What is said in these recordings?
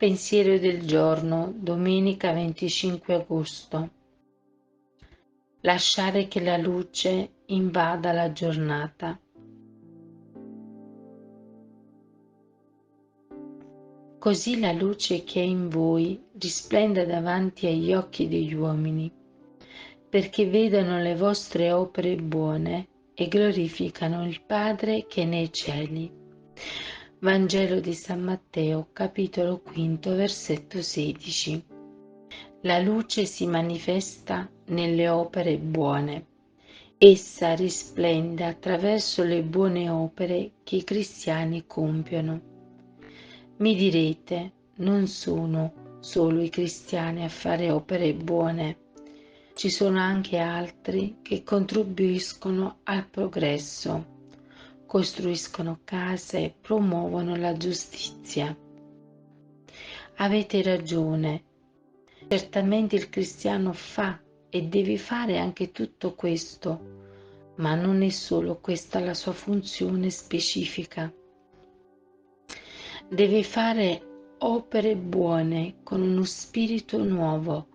Pensiero del giorno, domenica 25 agosto. Lasciare che la luce invada la giornata. Così la luce che è in voi risplenda davanti agli occhi degli uomini, perché vedano le vostre opere buone e glorificano il Padre che è nei cieli. Vangelo di San Matteo, capitolo 5, versetto 16. La luce si manifesta nelle opere buone. Essa risplende attraverso le buone opere che i cristiani compiono. Mi direte, non sono solo i cristiani a fare opere buone, ci sono anche altri che contribuiscono al progresso, costruiscono case e promuovono la giustizia. Avete ragione, certamente il cristiano fa e deve fare anche tutto questo, ma non è solo questa la sua funzione specifica. Deve fare opere buone con uno spirito nuovo,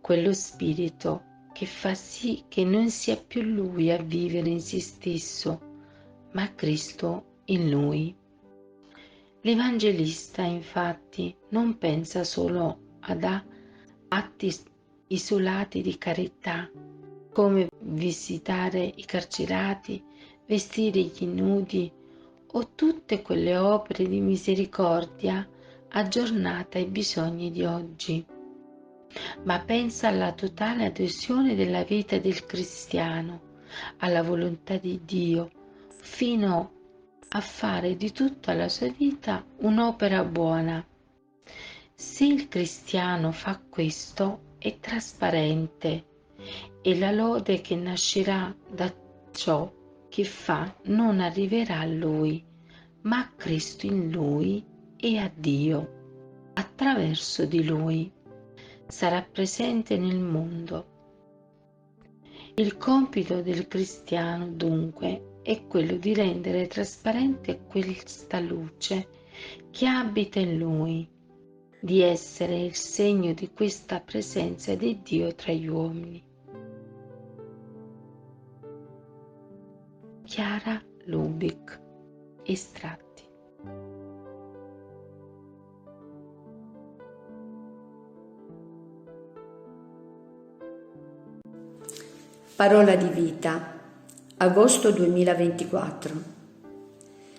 quello spirito che fa sì che non sia più lui a vivere in se stesso, ma Cristo in lui. L'Evangelista, infatti, non pensa solo ad atti isolati di carità, come visitare i carcerati, vestire gli nudi o tutte quelle opere di misericordia aggiornate ai bisogni di oggi, ma pensa alla totale adesione della vita del cristiano alla volontà di Dio, fino a fare di tutta la sua vita un'opera buona. Se il cristiano fa questo, è trasparente e la lode che nascerà da ciò che fa non arriverà a lui, ma a Cristo in lui e a Dio attraverso di lui. Sarà presente nel mondo. Il compito del cristiano, dunque, è quello di rendere trasparente questa luce che abita in lui, di essere il segno di questa presenza di Dio tra gli uomini. Chiara Lubick. Estratti. Parola di vita, agosto 2024.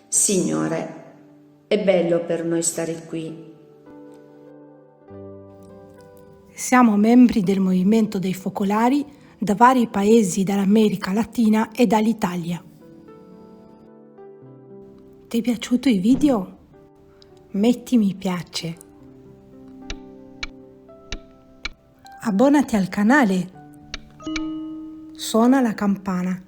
Signore, è bello per noi stare qui. Siamo membri del movimento dei focolari da vari paesi dell'America Latina e dall'Italia. Ti è piaciuto il video? Metti mi piace. Abbonati al canale. Suona la campana.